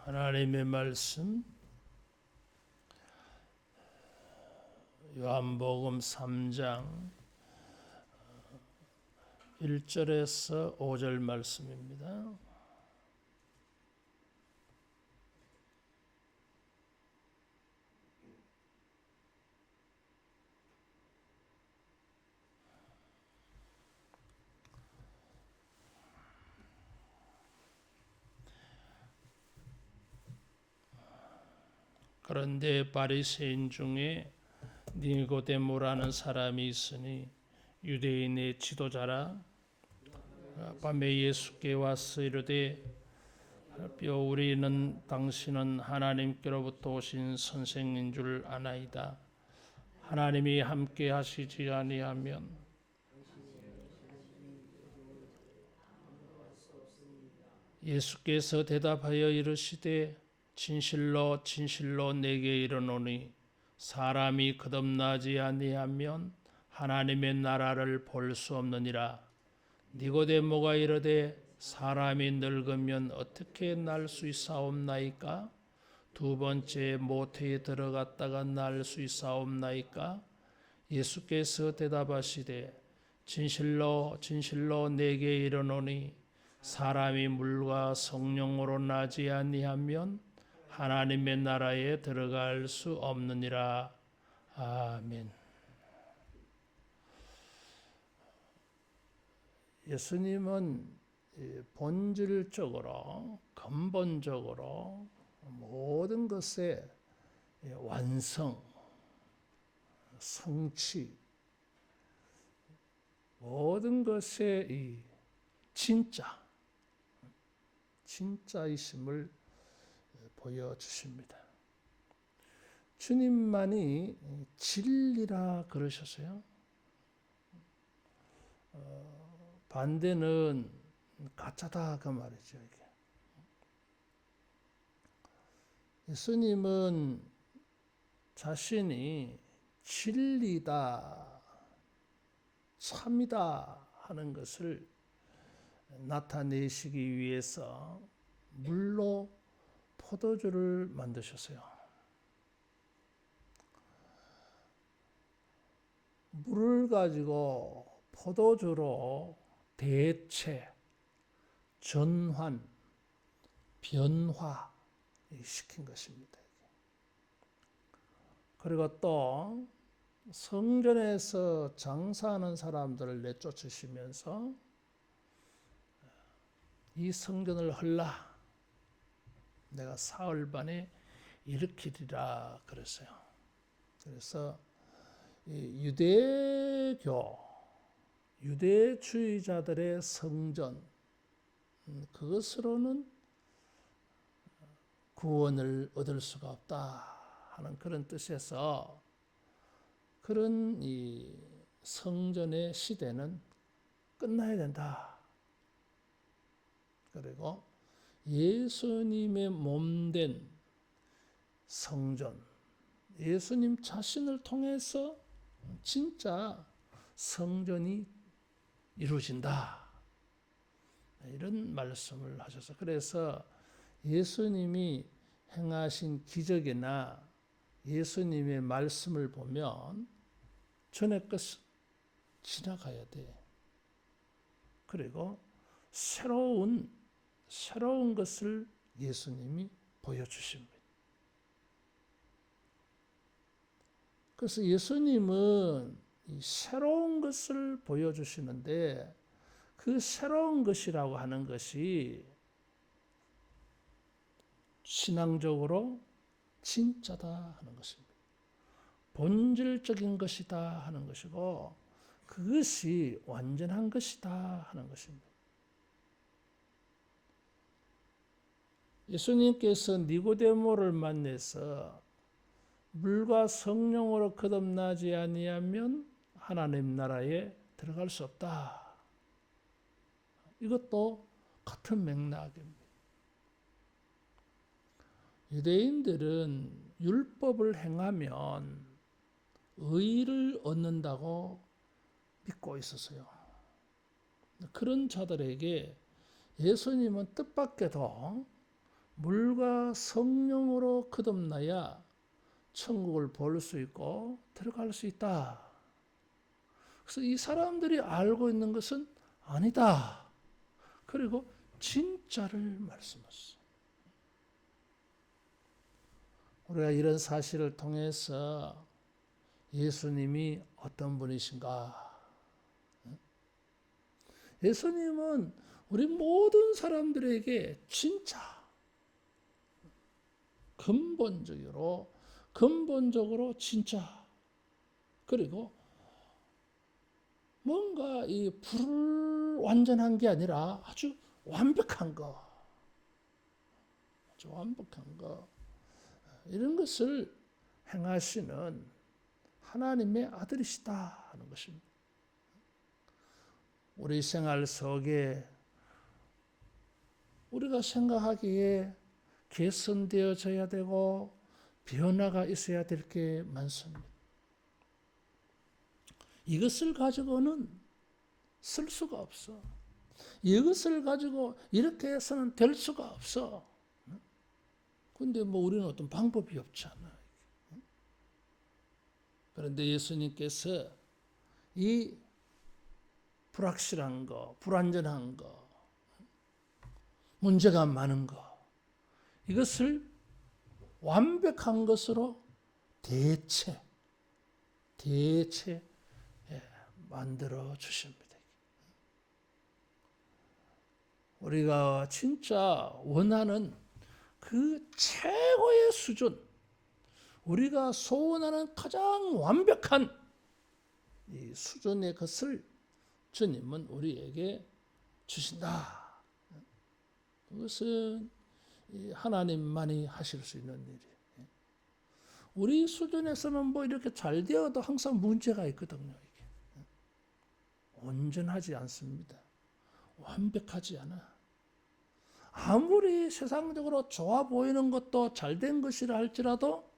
하나님의 말씀 요한복음 3장 1절에서 5절 말씀입니다. 그런데 바리새인 중에 니고데모라는 사람이 있으니 유대인의 지도자라. 밤에 예수께 와서 이르되 우리는 당신은 하나님께로부터 오신 선생인 줄 아나이다. 하나님이 함께 하시지 아니하면 예수께서 대답하여 이르시되 진실로 진실로 내게 이르노니 사람이 거듭나지 아니하면 하나님의 나라를 볼 수 없느니라. 니고데모가 이르되 사람이 늙으면 어떻게 날 수 있사옵나이까? 두 번째 모태에 들어갔다가 날 수 있사옵나이까? 예수께서 대답하시되 진실로 진실로 내게 이르노니 사람이 물과 성령으로 나지 아니하면 하나님의 나라에 들어갈 수 없느니라. 아멘. 예수님은 본질적으로 근본적으로 모든 것의 완성, 성취, 모든 것의 이 진짜이심을 보여주십니다. 주님만이 진리라 그러셨어요. 반대는 가짜다 그 말이죠. 이게. 예수님은 자신이 진리다, 참이다 하는 것을 나타내시기 위해서 물로 포도주를 만드셨어요. 물을 가지고 포도주로 대체, 전환, 변화 시킨 것입니다. 그리고 또 성전에서 장사하는 사람들을 내쫓으시면서 이 성전을 헐라 내가 사흘 만에 일으키리라 그랬어요. 그래서 유대주의자들의 성전, 그것으로는 구원을 얻을 수가 없다 하는 그런 뜻에서 그런 이 성전의 시대는 끝나야 된다. 그리고 예수님의 몸된 성전, 예수님 자신을 통해서 진짜 성전이 이루어진다. 이런 말씀을 하셔서 그래서 예수님이 행하신 기적이나 예수님의 말씀을 보면 전의 것은 지나가야 돼. 그리고 새로운 것을 예수님이 보여주십니다. 그래서 예수님은 이 새로운 것을 보여주시는데 그 새로운 것이라고 하는 것이 신앙적으로 진짜다 하는 것입니다. 본질적인 것이다 하는 것이고 그것이 완전한 것이다 하는 것입니다. 예수님께서 니고데모를 만나서 물과 성령으로 거듭나지 아니하면 하나님 나라에 들어갈 수 없다. 이것도 같은 맥락입니다. 유대인들은 율법을 행하면 의를 얻는다고 믿고 있었어요. 그런 자들에게 예수님은 뜻밖에도 물과 성령으로 거듭나야 천국을 볼 수 있고 들어갈 수 있다. 그래서 이 사람들이 알고 있는 것은 아니다. 그리고 진짜를 말씀했어. 우리가 이런 사실을 통해서 예수님이 어떤 분이신가? 예수님은 우리 모든 사람들에게 진짜 근본적으로 진짜, 그리고 뭔가 이 불완전한 게 아니라 아주 완벽한 거, 아주 완벽한 거, 이런 것을 행하시는 하나님의 아들이시다 하는 것입니다. 우리 생활 속에 우리가 생각하기에 개선되어져야 되고 변화가 있어야 될 게 많습니다. 이것을 가지고는 쓸 수가 없어. 이것을 가지고 이렇게 해서는 될 수가 없어. 근데 우리는 어떤 방법이 없잖아. 그런데 예수님께서 이 불확실한 거, 불완전한 거, 문제가 많은 거, 이것을 완벽한 것으로 대체 만들어 주십니다. 우리가 진짜 원하는 그 최고의 수준, 우리가 소원하는 가장 완벽한 이 수준의 것을 주님은 우리에게 주신다. 그것은 하나님만이 하실 수 있는 일이에요. 우리 수준에서는 이렇게 잘 되어도 항상 문제가 있거든요. 이게. 온전하지 않습니다. 완벽하지 않아. 아무리 세상적으로 좋아 보이는 것도 잘된 것이라 할지라도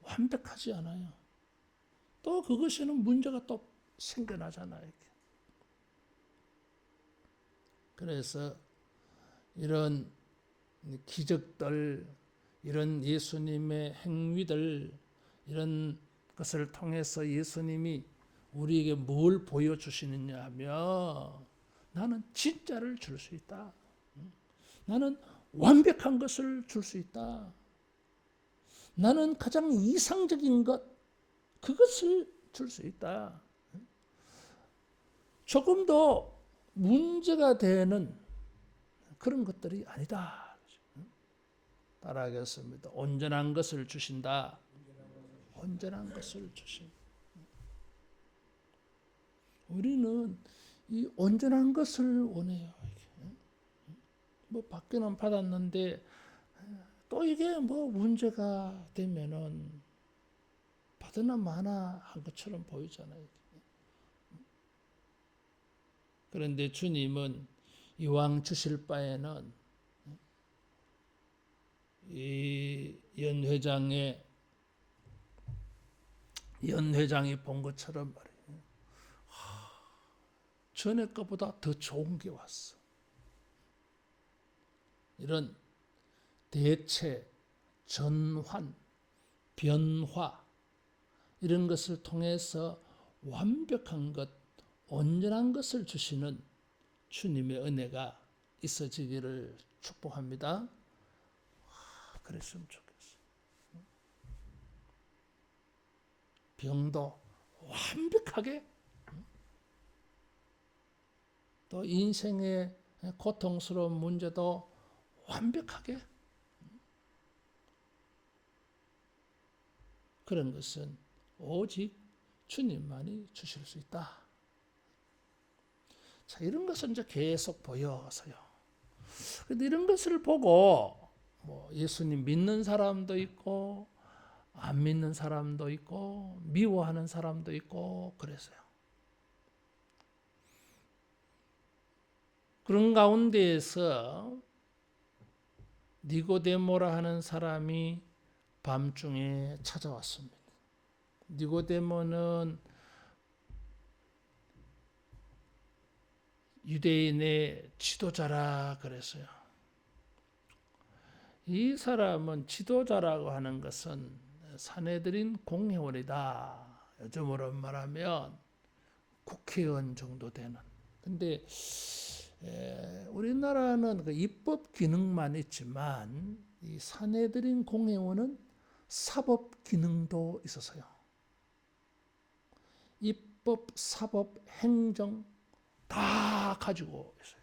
완벽하지 않아요. 또 그것에는 문제가 또 생겨나잖아요. 이렇게. 그래서 이런 기적들, 이런 예수님의 행위들, 이런 것을 통해서 예수님이 우리에게 뭘 보여주시느냐 하면 나는 진짜를 줄 수 있다. 나는 완벽한 것을 줄 수 있다. 나는 가장 이상적인 것, 그것을 줄 수 있다. 조금 더 문제가 되는 그런 것들이 아니다. 따라하겠습니다. 온전한 것을 주신다. 온전한 것을 주신다. 우리는 이 온전한 것을 원해요. 받기는 받았는데 또 이게 문제가 되면은 받으나 마나 한 것처럼 보이잖아요. 그런데 주님은 이왕 주실 바에는 이 연 회장이 본 것처럼 말이에요. 전에 것보다 더 좋은 게 왔어. 이런 대체, 전환, 변화, 이런 것을 통해서 완벽한 것, 온전한 것을 주시는 주님의 은혜가 있어지기를 축복합니다. 그랬으면 좋겠어. 병도 완벽하게, 또 인생의 고통스러운 문제도 완벽하게, 그런 것은 오직 주님만이 주실 수 있다. 자, 이런 것은 이제 계속 보여서요. 그런데 이런 것을 보고 예수님 믿는 사람도 있고 안 믿는 사람도 있고 미워하는 사람도 있고 그래서요. 그런 가운데에서 니고데모라 하는 사람이 밤중에 찾아왔습니다. 니고데모는 유대인의 지도자라 그랬어요. 이 사람은 지도자라고 하는 것은 사내들인 공회원이다. 요즘으로 말하면 국회의원 정도 되는. 근데 우리나라는 그 입법 기능만 있지만 이 사내들인 공회원은 사법 기능도 있어서요. 입법, 사법, 행정 다 가지고 있어요.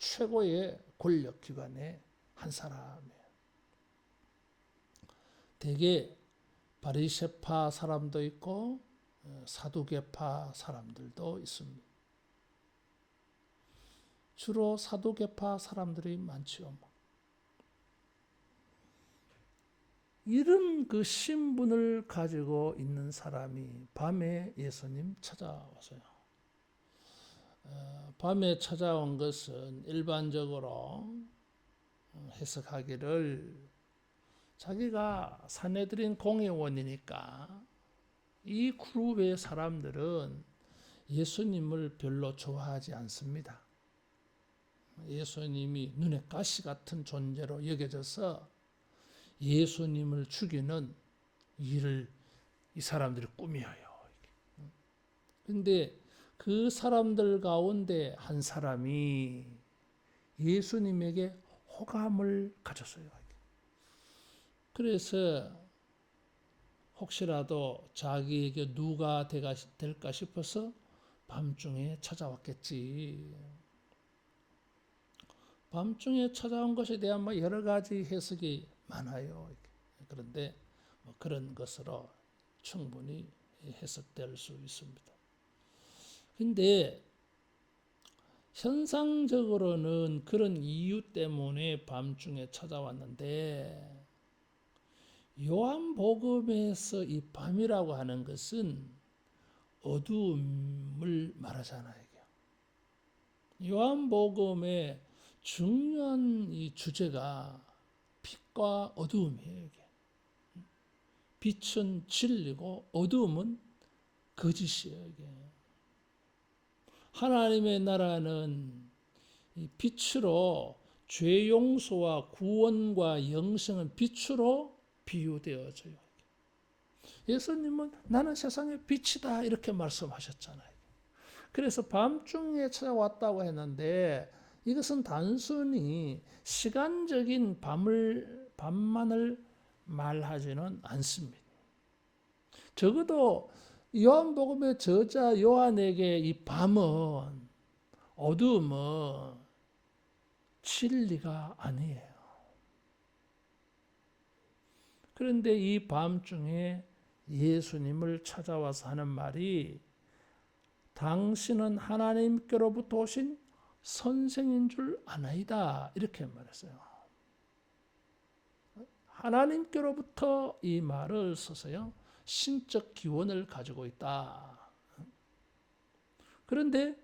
최고의 권력기관의 한 사람이에요. 대개 바리새파 사람도 있고 사두개파 사람들도 있습니다. 주로 사두개파 사람들이 많지요. 이런 그 신분을 가지고 있는 사람이 밤에 예수님 찾아왔어요. 밤에 찾아온 것은 일반적으로 해석하기를 자기가 사내들인 공회원이니까 이 그룹의 사람들은 예수님을 별로 좋아하지 않습니다. 예수님이 눈에 가시 같은 존재로 여겨져서 예수님을 죽이는 일을 이 사람들이 꾸며요. 그런데 그 사람들 가운데 한 사람이 예수님에게 호감을 가졌어요. 그래서 혹시라도 자기에게 누가 될까 싶어서 밤중에 찾아왔겠지. 밤중에 찾아온 것에 대한 여러 가지 해석이 많아요. 그런데 그런 것으로 충분히 해석될 수 있습니다. 근데 현상적으로는 그런 이유 때문에 밤중에 찾아왔는데 요한복음에서 이 밤이라고 하는 것은 어두움을 말하잖아요. 요한복음의 중요한 이 주제가 빛과 어두움이에요. 빛은 진리고 어두움은 거짓이에요. 하나님의 나라는 이 빛으로 죄 용서와 구원과 영생은 빛으로 비유되어져요. 예수님은 나는 세상의 빛이다 이렇게 말씀하셨잖아요. 그래서 밤중에 찾아왔다고 했는데 이것은 단순히 시간적인 밤만을 말하지는 않습니다. 적어도 요한복음의 저자 요한에게 이 밤은 어두움은 진리가 아니에요. 그런데 이 밤중에 예수님을 찾아와서 하는 말이 당신은 하나님께로부터 오신 선생인 줄 아나이다 이렇게 말했어요. 하나님께로부터 이 말을 써서요. 신적 기원을 가지고 있다. 그런데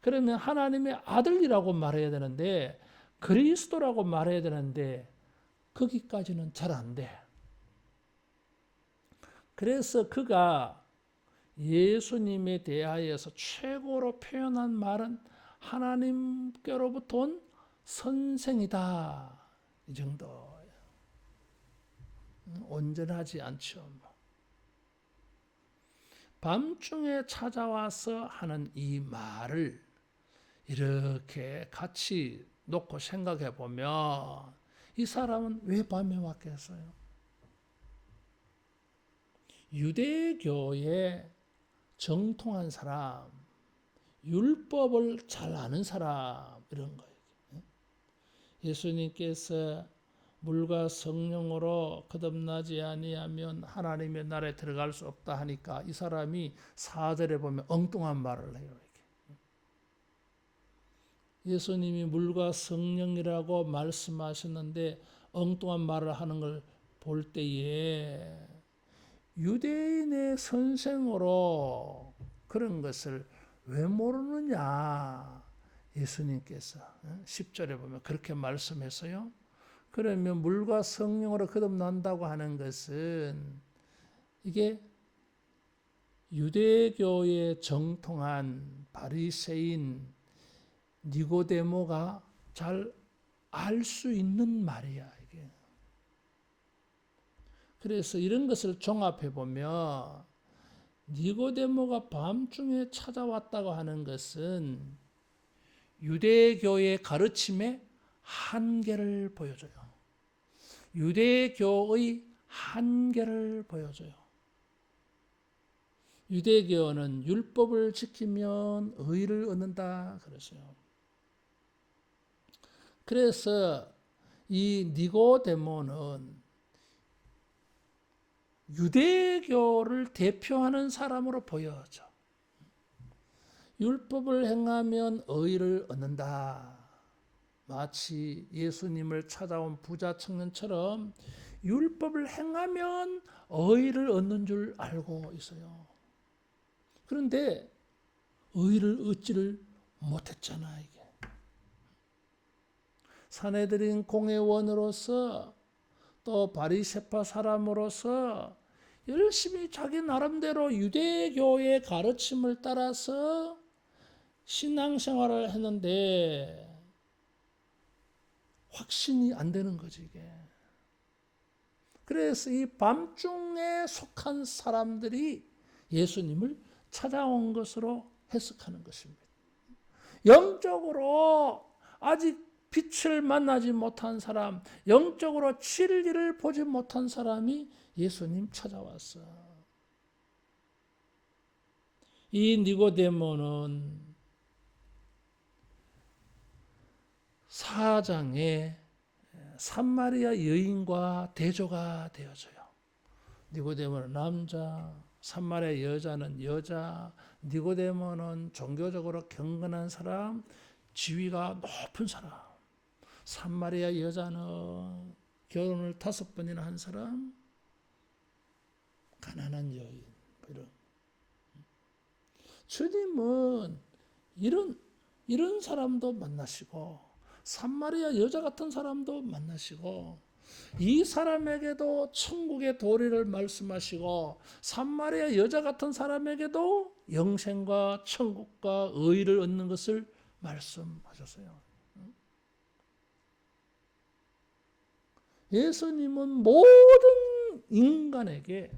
그러면 하나님의 아들이라고 말해야 되는데 그리스도라고 말해야 되는데 거기까지는 잘 안 돼. 그래서 그가 예수님에 대하여서 최고로 표현한 말은 하나님께로부터 온 선생이다. 이 정도. 온전하지 않죠. 밤중에 찾아와서 하는 이 말을 이렇게 같이 놓고 생각해 보면 이 사람은 왜 밤에 왔겠어요? 유대교의 정통한 사람, 율법을 잘 아는 사람 이런 거예요. 예수님께서 물과 성령으로 거듭나지 아니하면 하나님의 나라에 들어갈 수 없다 하니까 이 사람이 4절에 보면 엉뚱한 말을 해요. 예수님이 물과 성령이라고 말씀하셨는데 엉뚱한 말을 하는 걸 볼 때에 유대인의 선생으로 그런 것을 왜 모르느냐 예수님께서 10절에 보면 그렇게 말씀했어요. 그러면 물과 성령으로 거듭난다고 하는 것은 이게 유대교의 정통한 바리새인 니고데모가 잘 알 수 있는 말이야, 이게. 그래서 이런 것을 종합해 보면 니고데모가 밤중에 찾아왔다고 하는 것은 유대교의 가르침의 한계를 보여줘요. 유대교의 한계를 보여줘요. 유대교는 율법을 지키면 의를 얻는다 그랬어요. 그래서 이 니고데모는 유대교를 대표하는 사람으로 보여져. 율법을 행하면 의를 얻는다. 마치 예수님을 찾아온 부자 청년처럼 율법을 행하면 의를 얻는 줄 알고 있어요. 그런데 의를 얻지를 못했잖아, 이게. 산헤드린 공회원으로서 또 바리새파 사람으로서 열심히 자기 나름대로 유대교의 가르침을 따라서 신앙생활을 했는데 확신이 안 되는 거지, 이게. 그래서 이 밤중에 속한 사람들이 예수님을 찾아온 것으로 해석하는 것입니다. 영적으로 아직 빛을 만나지 못한 사람, 영적으로 진리를 보지 못한 사람이 예수님 찾아왔어. 이 니고데모는 4장에 삼마리아 여인과 대조가 되어져요. 니고데모는 남자, 삼마리아 여자는 여자, 니고데모는 종교적으로 경건한 사람, 지위가 높은 사람. 삼마리아 여자는 결혼을 5번이나 한 사람, 가난한 여인. 이런. 주님은 이런 사람도 만나시고, 삼마리아 여자 같은 사람도 만나시고, 이 사람에게도 천국의 도리를 말씀하시고, 삼마리아 여자 같은 사람에게도 영생과 천국과 의를 얻는 것을 말씀하셨어요. 예수님은 모든 인간에게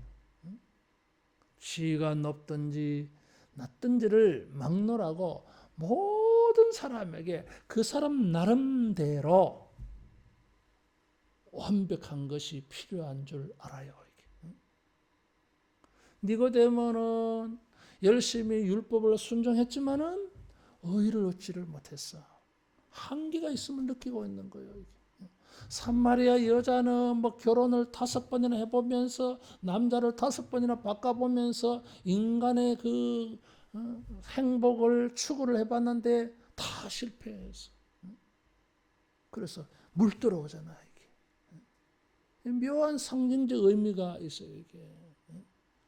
지위가 높든지 낮든지를 막론하고 모든 사람에게 그 사람 나름대로 완벽한 것이 필요한 줄 알아요. 니고데모는 열심히 율법을 순종했지만은 의를 얻지를 못했어. 한계가 있음을 느끼고 있는 거예요. 삼마리아 여자는 뭐 결혼을 5번이나 해보면서 남자를 5번이나 바꿔보면서 인간의 그 행복을 추구를 해봤는데 다 실패했어. 그래서 물 들어오잖아, 이게. 묘한 상징적 의미가 있어요, 이게.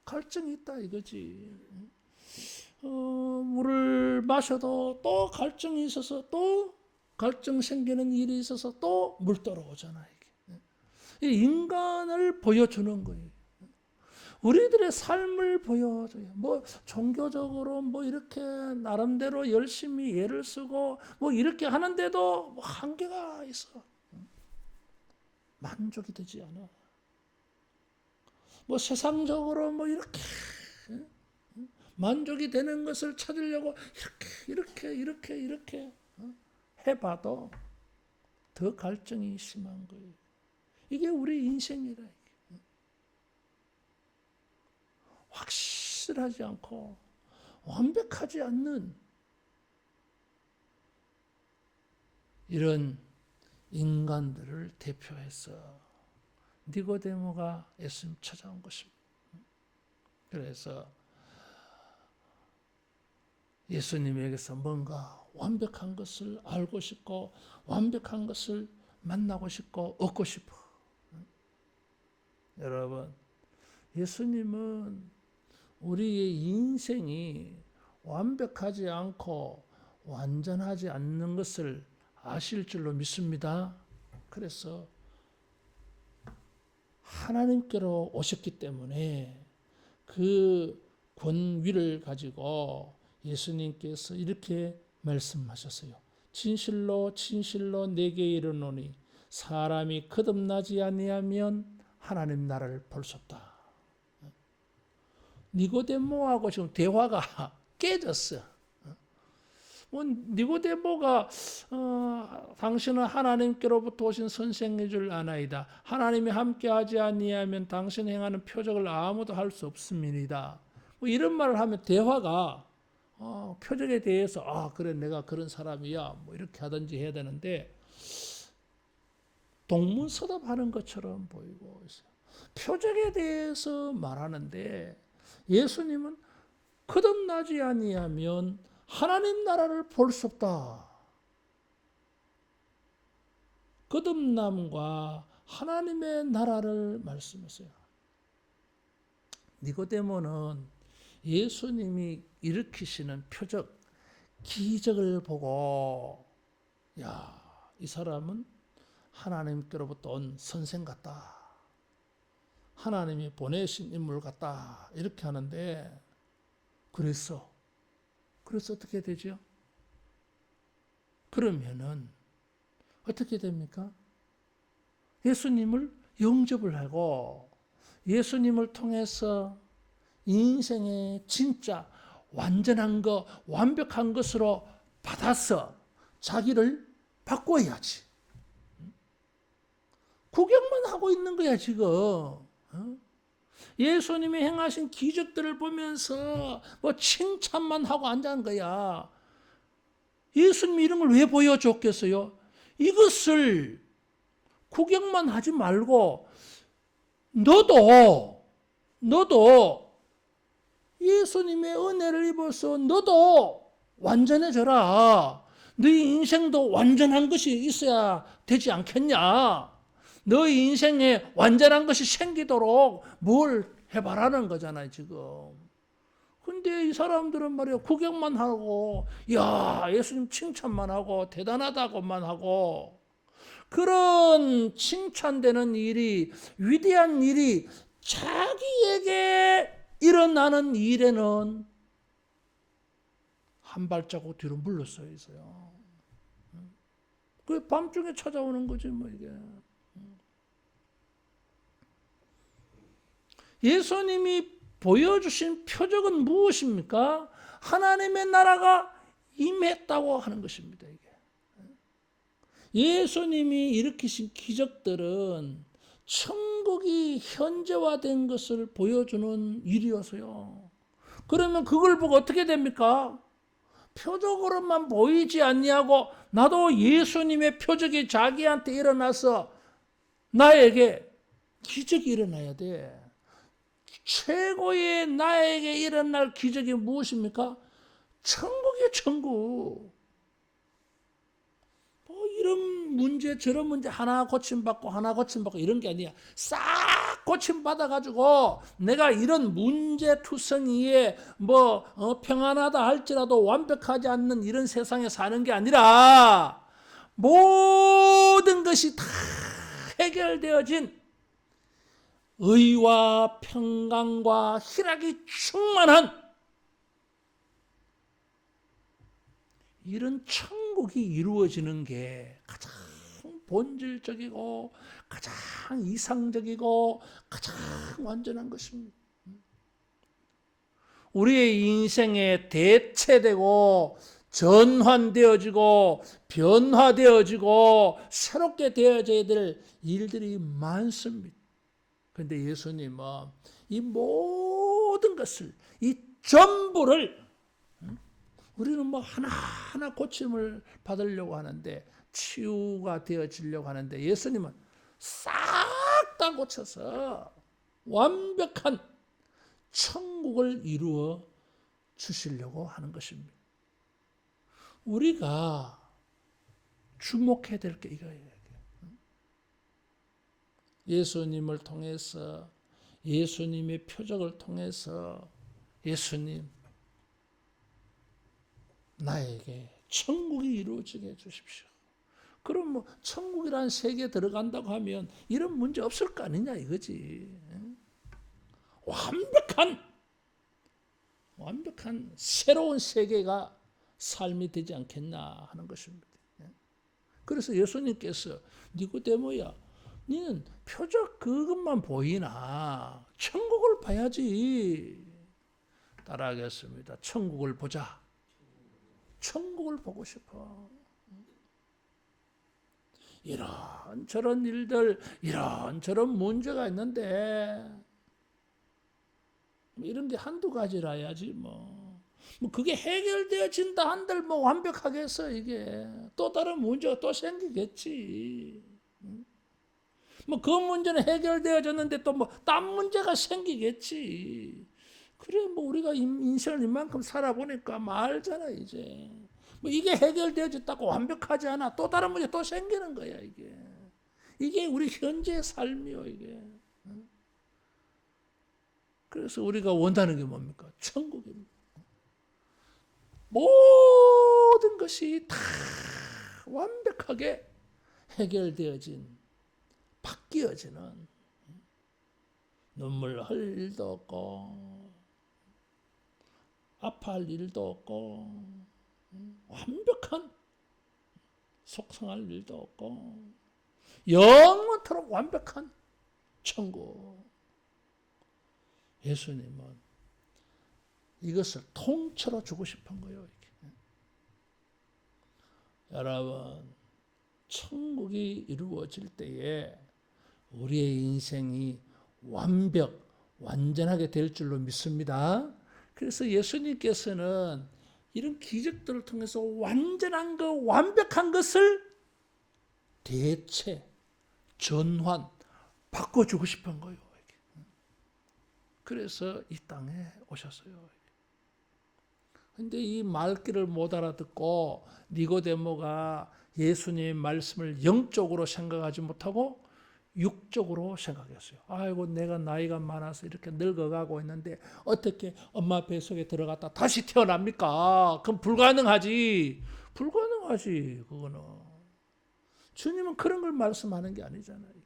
갈증이 있다 이거지. 물을 마셔도 또 갈증이 있어서 또 갈증 생기는 일이 있어서 또 물 떨어오잖아, 이게. 인간을 보여주는 거예요. 우리들의 삶을 보여줘요. 뭐 종교적으로 뭐 이렇게 나름대로 열심히 애를 쓰고 뭐 이렇게 하는데도 뭐 한계가 있어. 만족이 되지 않아. 뭐 세상적으로 뭐 이렇게 만족이 되는 것을 찾으려고 이렇게 해봐도 더 갈증이 심한 거예요. 이게 우리 인생이라. 확실하지 않고 완벽하지 않는 이런 인간들을 대표해서 니고데모가 예수님 찾아온 것입니다. 그래서 예수님에게서 뭔가 완벽한 것을 알고 싶고 완벽한 것을 만나고 싶고 얻고 싶어. 여러분, 예수님은 우리의 인생이 완벽하지 않고 완전하지 않는 것을 아실 줄로 믿습니다. 그래서 하나님께로 오셨기 때문에 그 권위를 가지고 예수님께서 이렇게 말씀하셨어요. 진실로 진실로 내게 이르노니 사람이 거듭나지 아니하면 하나님 나라를 볼 수 없다. 니고데모하고 지금 대화가 깨졌어. 니고데모가 당신은 하나님께로부터 오신 선생인 줄 아나이다. 하나님이 함께하지 아니하면 당신 행하는 표적을 아무도 할 수 없습니다. 뭐 이런 말을 하면 대화가 표적에 대해서 그래 내가 그런 사람이야 뭐 이렇게 하든지 해야 되는데 동문서답하는 것처럼 보이고 있어요. 표적에 대해서 말하는데 예수님은 거듭나지 아니하면 하나님 나라를 볼 수 없다. 거듭남과 하나님의 나라를 말씀하세요. 니고데모는 예수님이 일으키시는 표적, 기적을 보고 이 사람은 하나님께로부터 온 선생 같다. 하나님이 보내신 인물 같다. 이렇게 하는데 그래서 어떻게 되죠? 그러면은 어떻게 됩니까? 예수님을 영접을 하고 예수님을 통해서 인생의 진짜 완전한 것, 완벽한 것으로 받아서 자기를 바꿔야지. 구경만 하고 있는 거야 지금. 예수님이 행하신 기적들을 보면서 뭐 칭찬만 하고 앉은 거야. 예수님 이런 걸 왜 보여줬겠어요? 이것을 구경만 하지 말고 너도 예수님의 은혜를 입어서 너도 완전해져라. 너희 인생도 완전한 것이 있어야 되지 않겠냐? 너희 인생에 완전한 것이 생기도록 뭘 해봐라는 거잖아요, 지금. 근데 이 사람들은 말이야, 구경만 하고, 예수님 칭찬만 하고, 대단하다고만 하고, 그런 칭찬되는 일이, 위대한 일이 자기에게 일어나는 일에는 한 발자국 뒤로 물러서 있어요. 그 밤중에 찾아오는 거지, 뭐, 이게. 예수님이 보여주신 표적은 무엇입니까? 하나님의 나라가 임했다고 하는 것입니다. 이게. 예수님이 일으키신 기적들은 천국이 현재화된 것을 보여주는 일이어서요. 그러면 그걸 보고 어떻게 됩니까? 표적으로만 보이지 않냐고 나도 예수님의 표적이 자기한테 일어나서 나에게 기적이 일어나야 돼. 최고의 나에게 일어날 기적이 무엇입니까? 천국이에요, 천국. 뭐 이런 문제 저런 문제 하나 고침받고 하나 고침받고 이런 게 아니야. 싹 고침받아가지고 내가 이런 문제투성이에 평안하다 할지라도 완벽하지 않는 이런 세상에 사는 게 아니라 모든 것이 다 해결되어진 의와 평강과 희락이 충만한 이런 천국이 이루어지는 게 가장 본질적이고 가장 이상적이고 가장 완전한 것입니다. 우리의 인생에 대체되고 전환되어지고 변화되어지고 새롭게 되어져야 될 일들이 많습니다. 그런데 예수님은 이 모든 것을, 이 전부를 우리는 하나하나 고침을 받으려고 하는데 치유가 되어지려고 하는데 예수님은 싹 다 고쳐서 완벽한 천국을 이루어 주시려고 하는 것입니다. 우리가 주목해야 될 게 이거예요. 예수님을 통해서 예수님의 표적을 통해서 예수님 나에게 천국이 이루어지게 해주십시오. 그럼 천국이라는 세계에 들어간다고 하면 이런 문제 없을 거 아니냐 이거지. 완벽한 새로운 세계가 삶이 되지 않겠나 하는 것입니다. 그래서 예수님께서 니고데모야, 니는 표적 그것만 보이나 천국을 봐야지. 따라하겠습니다. 천국을 보자. 천국을 보고 싶어. 이런저런 일들, 이런저런 문제가 있는데 이런 게 한두 가지라야지 뭐 그게 해결되어진다 한들 뭐 완벽하겠어. 이게 또 다른 문제가 또 생기겠지. 뭐 그 문제는 해결되어졌는데 또 뭐 딴 문제가 생기겠지. 그래 뭐 우리가 인생을 이만큼 살아보니까 뭐 알잖아 이제. 뭐 이게 해결되어졌다고 완벽하지 않아. 또 다른 문제 또 생기는 거야 이게. 이게 우리 현재의 삶이요 이게. 그래서 우리가 원하는 게 뭡니까? 천국입니다. 모든 것이 다 완벽하게 해결되어진, 바뀌어지는, 눈물 흘릴 일도 없고 아파할 일도 없고 완벽한 속상할 일도 없고 영원토록 완벽한 천국. 예수님은 이것을 통째로 주고 싶은 거예요. 이게. 여러분, 천국이 이루어질 때에 우리의 인생이 완전하게 될 줄로 믿습니다. 그래서 예수님께서는 이런 기적들을 통해서 완전한 것, 완벽한 것을 대체, 전환, 바꿔주고 싶은 거예요. 그래서 이 땅에 오셨어요. 근데 이 말귀를 못 알아듣고 니고데모가 예수님의 말씀을 영적으로 생각하지 못하고 육적으로 생각했어요. 아이고 내가 나이가 많아서 이렇게 늙어가고 있는데 어떻게 엄마 뱃속에 들어갔다 다시 태어납니까? 그건 불가능하지. 불가능하지 그거는. 주님은 그런 걸 말씀하는 게 아니잖아요.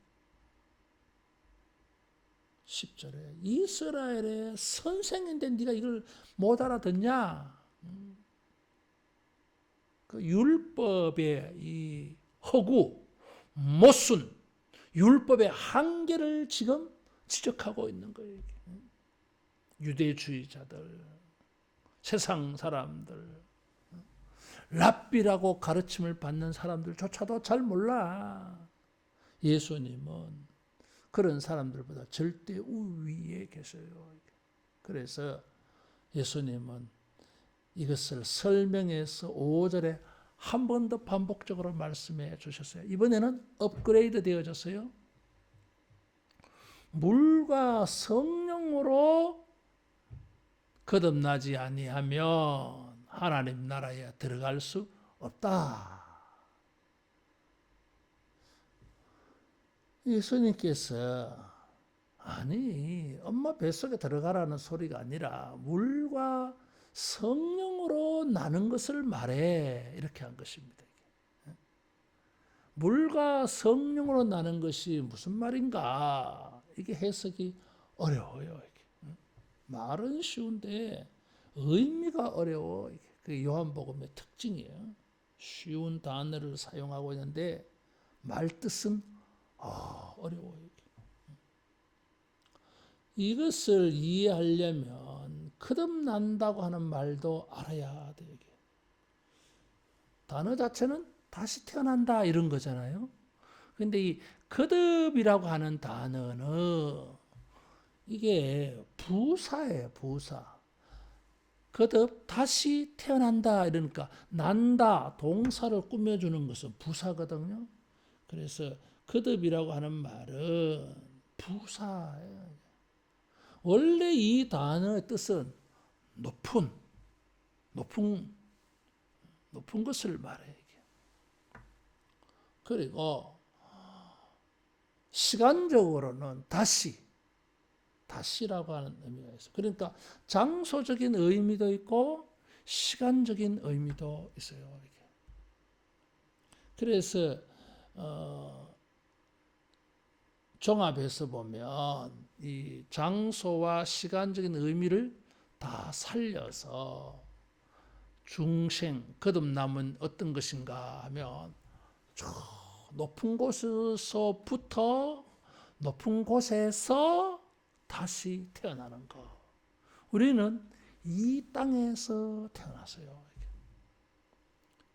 10절에 이스라엘의 선생인데 네가 이걸 못 알아듣냐? 그 율법의 이 허구, 모순, 율법의 한계를 지금 지적하고 있는 거예요. 유대주의자들, 세상 사람들, 랍비라고 가르침을 받는 사람들조차도 잘 몰라. 예수님은 그런 사람들보다 절대 우위에 계셔요. 그래서 예수님은 이것을 설명해서 5절에 한 번 더 반복적으로 말씀해 주셨어요. 이번에는 업그레이드 되어졌어요. 물과 성령으로 거듭나지 아니하면 하나님 나라에 들어갈 수 없다. 예수님께서 아니 엄마 뱃속에 들어가라는 소리가 아니라 물과 성령으로 나는 것을 말해 이렇게 한 것입니다. 물과 성령으로 나는 것이 무슨 말인가? 이게 해석이 어려워요. 말은 쉬운데 의미가 어려워. 그게 요한복음의 특징이에요. 쉬운 단어를 사용하고 있는데 말뜻은 어려워요. 이것을 이해하려면 거듭난다고 하는 말도 알아야 돼요. 단어 자체는 다시 태어난다 이런 거잖아요. 그런데 이 거듭이라고 하는 단어는 이게 부사예요. 부사. 거듭 다시 태어난다 이러니까 난다 동사를 꾸며주는 것은 부사거든요. 그래서 거듭이라고 하는 말은 부사예요. 원래 이 단어의 뜻은 높은 것을 말해요. 그리고 시간적으로는 다시라고 하는 의미가 있어요. 그러니까 장소적인 의미도 있고 시간적인 의미도 있어요. 그래서 종합해서 보면 이 장소와 시간적인 의미를 다 살려서 중생, 거듭남은 어떤 것인가 하면 저 높은 곳에서 다시 태어나는 것. 우리는 이 땅에서 태어났어요.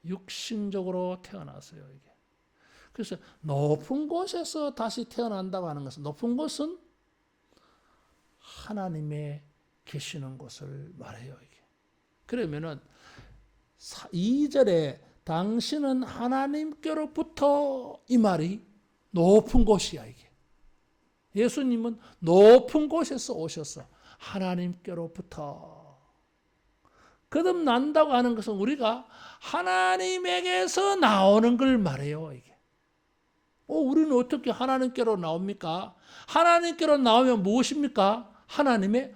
육신적으로 태어났어요. 이게. 그래서 높은 곳에서 다시 태어난다고 하는 것은, 높은 곳은 하나님의 계시는 곳을 말해요. 이게. 그러면은 2절에 당신은 하나님께로부터, 이 말이 높은 곳이야. 이게. 예수님은 높은 곳에서 오셔서 하나님께로부터 거듭난다고 하는 것은 우리가 하나님에게서 나오는 걸 말해요. 이게. 우리는 어떻게 하나님께로 나옵니까? 하나님께로 나오면 무엇입니까? 하나님의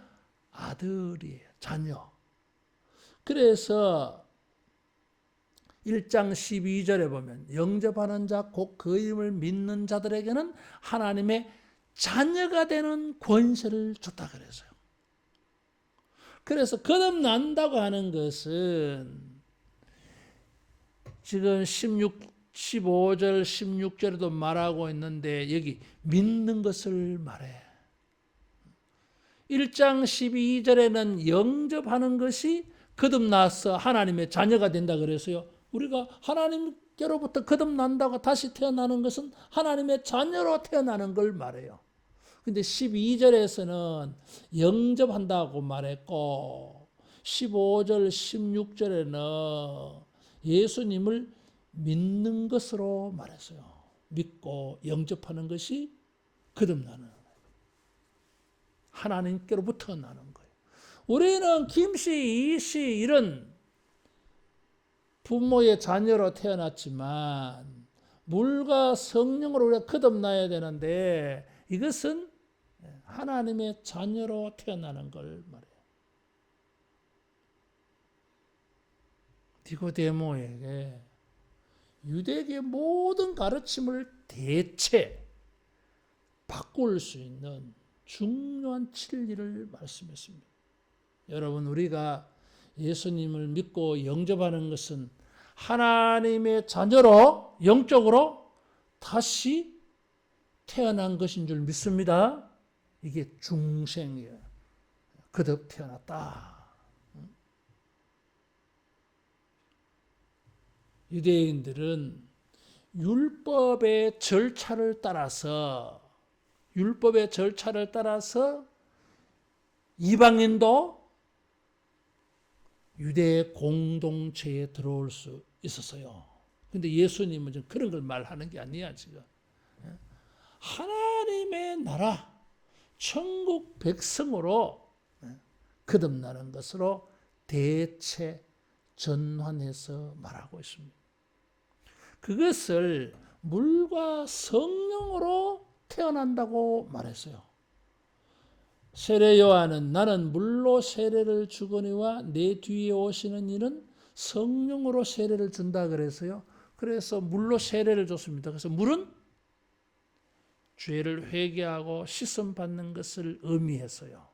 아들이에요. 자녀. 그래서 1장 12절에 보면 영접하는 자 곧 그 이름을 믿는 자들에게는 하나님의 자녀가 되는 권세를 줬다 그랬어요. 그래서 거듭난다고 하는 것은 지금 15절 16절에도 말하고 있는데 여기 믿는 것을 말해. 1장 12절에는 영접하는 것이 거듭나서 하나님의 자녀가 된다 그래서요. 우리가 하나님께로부터 거듭난다고 다시 태어나는 것은 하나님의 자녀로 태어나는 걸 말해요. 근데 12절에서는 영접한다고 말했고 15절 16절에는 예수님을 믿는 것으로 말했어요. 믿고 영접하는 것이 거듭나는 거예요. 하나님께로부터 나는 거예요. 우리는 김씨, 이씨 이런 부모의 자녀로 태어났지만 물과 성령으로 우리가 거듭나야 되는데 이것은 하나님의 자녀로 태어나는 걸 말해요. 니고데모에게 유대계 모든 가르침을 대체 바꿀 수 있는 중요한 진리를 말씀했습니다. 여러분, 우리가 예수님을 믿고 영접하는 것은 하나님의 자녀로 영적으로 다시 태어난 것인 줄 믿습니다. 이게 중생이에요. 거듭 태어났다. 유대인들은 율법의 절차를 따라서 이방인도 유대 공동체에 들어올 수 있었어요. 근데 예수님은 지금 그런 걸 말하는 게 아니야, 지금. 하나님의 나라, 천국 백성으로 거듭나는 것으로 대체 전환해서 말하고 있습니다. 그것을 물과 성령으로 태어난다고 말했어요. 세례 요한은 나는 물로 세례를 주거니와 내 뒤에 오시는 이는 성령으로 세례를 준다 그래서요. 그래서 물로 세례를 줬습니다. 그래서 물은 죄를 회개하고 씻음 받는 것을 의미했어요.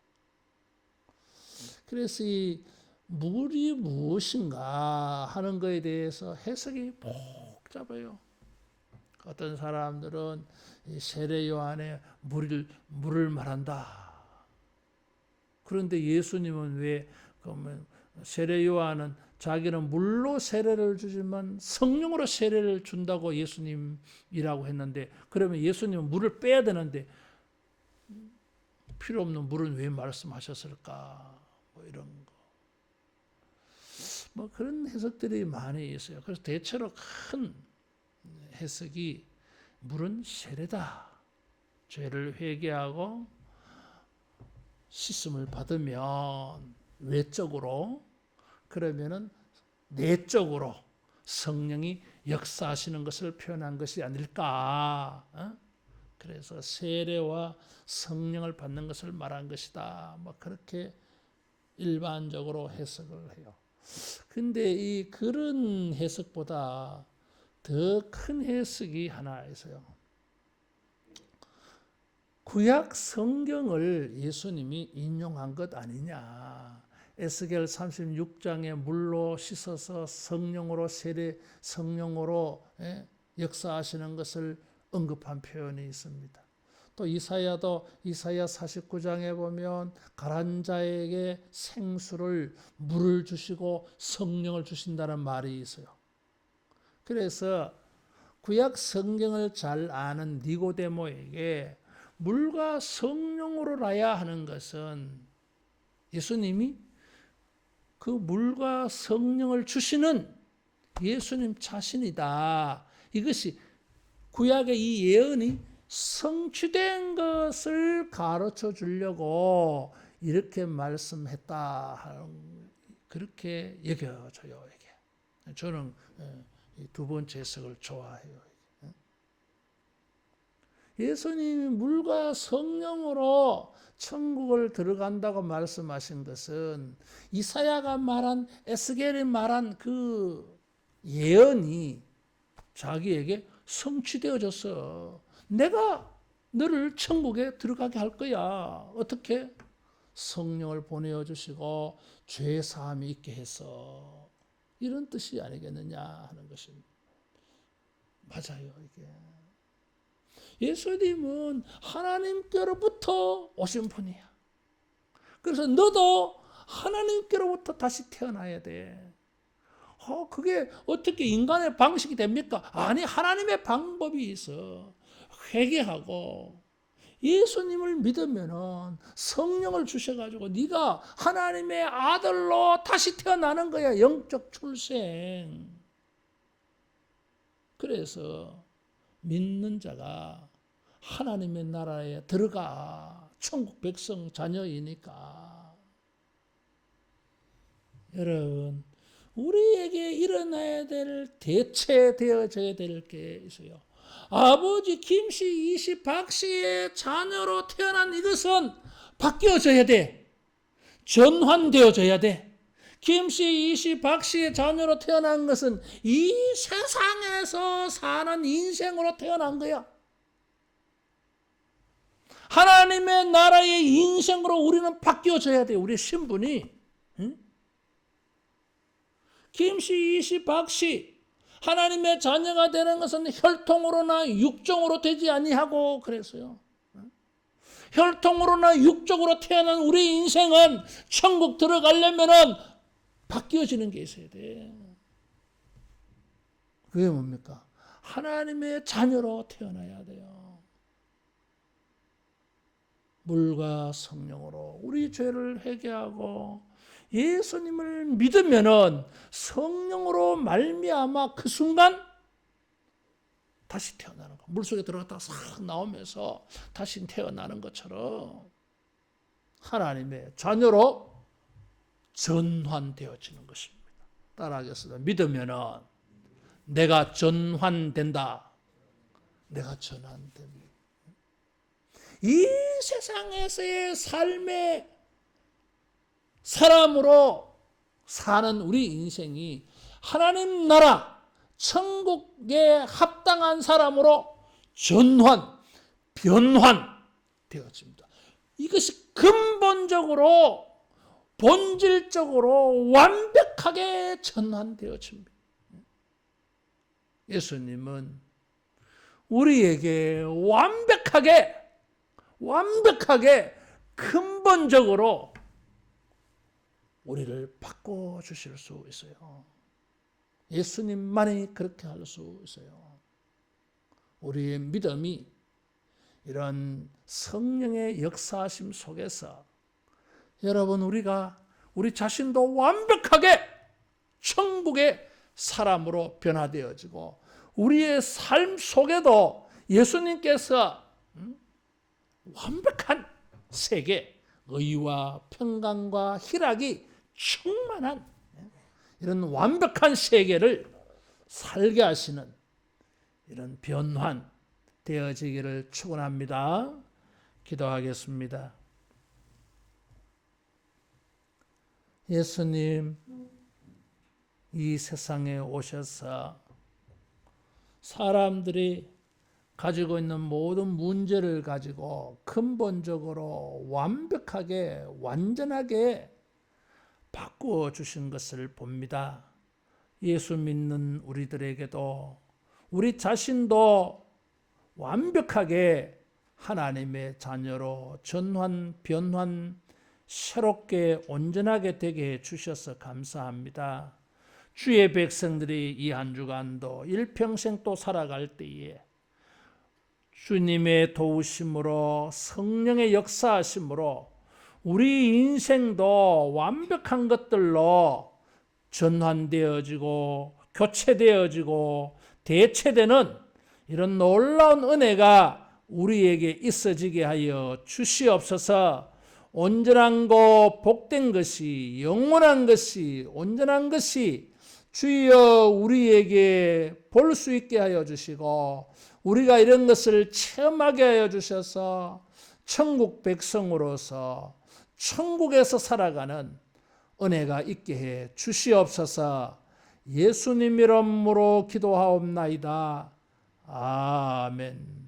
그래서 이 물이 무엇인가 하는 것에 대해서 해석이 복잡해요. 어떤 사람들은 세례 요한의 물을 말한다. 그런데 예수님은 왜 세례 요한은 자기는 물로 세례를 주지만 성령으로 세례를 준다고 예수님이라고 했는데, 그러면 예수님은 물을 빼야 되는데 필요 없는 물은 왜 말씀하셨을까? 뭐 이런 거. 뭐 그런 해석들이 많이 있어요. 그래서 대체로 큰 해석이 물은 세례다. 죄를 회개하고 씻음을 받으면 외적으로, 그러면은 내적으로 성령이 역사하시는 것을 표현한 것이 아닐까. 그래서 세례와 성령을 받는 것을 말한 것이다. 뭐 그렇게 일반적으로 해석을 해요. 근데 이 그런 해석보다 더 큰 해석이 하나 있어요. 구약 성경을 예수님이 인용한 것 아니냐. 에스겔 36장에 물로 씻어서 성령으로 역사하시는 것을 언급한 표현이 있습니다. 또 이사야도 이사야 49장에 보면 가란 자에게 생수를 물을 주시고 성령을 주신다는 말이 있어요. 그래서 구약 성경을 잘 아는 니고데모에게 물과 성령으로 나야 하는 것은 예수님이 그 물과 성령을 주시는 예수님 자신이다. 이것이 구약의 이 예언이 성취된 것을 가르쳐 주려고 이렇게 말씀했다. 그렇게 여겨져요. 이게. 저는 이 두 번째 해석을 좋아해요. 예수님이 물과 성령으로 천국을 들어간다고 말씀하신 것은 이사야가 말한 에스겔이 말한 그 예언이 자기에게 성취되어졌어. 내가 너를 천국에 들어가게 할 거야. 어떻게? 성령을 보내어 주시고 죄 사함이 있게 해서 이런 뜻이 아니겠느냐 하는 것입니다. 맞아요, 이게. 예수님은 하나님께로부터 오신 분이야. 그래서 너도 하나님께로부터 다시 태어나야 돼. 그게 어떻게 인간의 방식이 됩니까? 아니, 하나님의 방법이 있어. 회개하고 예수님을 믿으면은 성령을 주셔가지고 네가 하나님의 아들로 다시 태어나는 거야. 영적 출생. 그래서 믿는 자가 하나님의 나라에 들어가. 천국 백성 자녀이니까. 여러분, 우리에게 일어나야 될, 대체되어져야 될 게 있어요. 아버지 김씨, 이씨, 박씨의 자녀로 태어난 이것은 바뀌어져야 돼. 전환되어져야 돼. 김씨, 이씨, 박씨의 자녀로 태어난 것은 이 세상에서 사는 인생으로 태어난 거야. 하나님의 나라의 인생으로 우리는 바뀌어져야 돼. 우리의 신분이. 응? 김씨, 이씨, 박씨 하나님의 자녀가 되는 것은 혈통으로나 육정으로 되지 아니하고 그랬어요. 혈통으로나 육적으로 태어난 우리 인생은 천국 들어가려면은 바뀌어지는 게 있어야 돼. 그게 뭡니까? 하나님의 자녀로 태어나야 돼요. 물과 성령으로 우리 죄를 회개하고 예수님을 믿으면은 성령으로 말미암아 그 순간 다시 태어나는 거. 물속에 들어갔다가 싹 나오면서 다시 태어나는 것처럼 하나님의 자녀로 전환되어지는 것입니다. 따라하겠습니다. 믿으면은 내가 전환된다. 내가 전환됩니다. 이 세상에서의 삶의 사람으로 사는 우리 인생이 하나님 나라 천국에 합당한 사람으로 전환, 변환되어집니다. 이것이 근본적으로 본질적으로 완벽하게 전환되어집니다. 예수님은 우리에게 완벽하게 근본적으로 우리를 바꿔주실 수 있어요. 예수님만이 그렇게 할 수 있어요. 우리의 믿음이 이런 성령의 역사하심 속에서 여러분 우리 자신도 완벽하게 천국의 사람으로 변화되어지고 우리의 삶 속에도 예수님께서 완벽한 세계, 의와 평강과 희락이 충만한 이런 완벽한 세계를 살게 하시는 이런 변환 되어지기를 축원합니다. 기도하겠습니다. 예수님, 이 세상에 오셔서 사람들이 가지고 있는 모든 문제를 가지고 근본적으로 완벽하게 완전하게 바꾸어 주신 것을 봅니다. 예수 믿는 우리들에게도 우리 자신도 완벽하게 하나님의 자녀로 전환, 변환, 새롭게 온전하게 되게 해주셔서 감사합니다. 주의 백성들이 이 한 주간도 일평생 또 살아갈 때에 주님의 도우심으로 성령의 역사하심으로 우리 인생도 완벽한 것들로 전환되어지고 교체되어지고 대체되는 이런 놀라운 은혜가 우리에게 있어지게 하여 주시옵소서. 온전한 것, 복된 것이, 영원한 것이, 온전한 것이 주여 우리에게 볼 수 있게 하여 주시고 우리가 이런 것을 체험하게 하여 주셔서 천국 백성으로서 천국에서 살아가는 은혜가 있게 해 주시옵소서. 예수님 이름으로 기도하옵나이다. 아멘.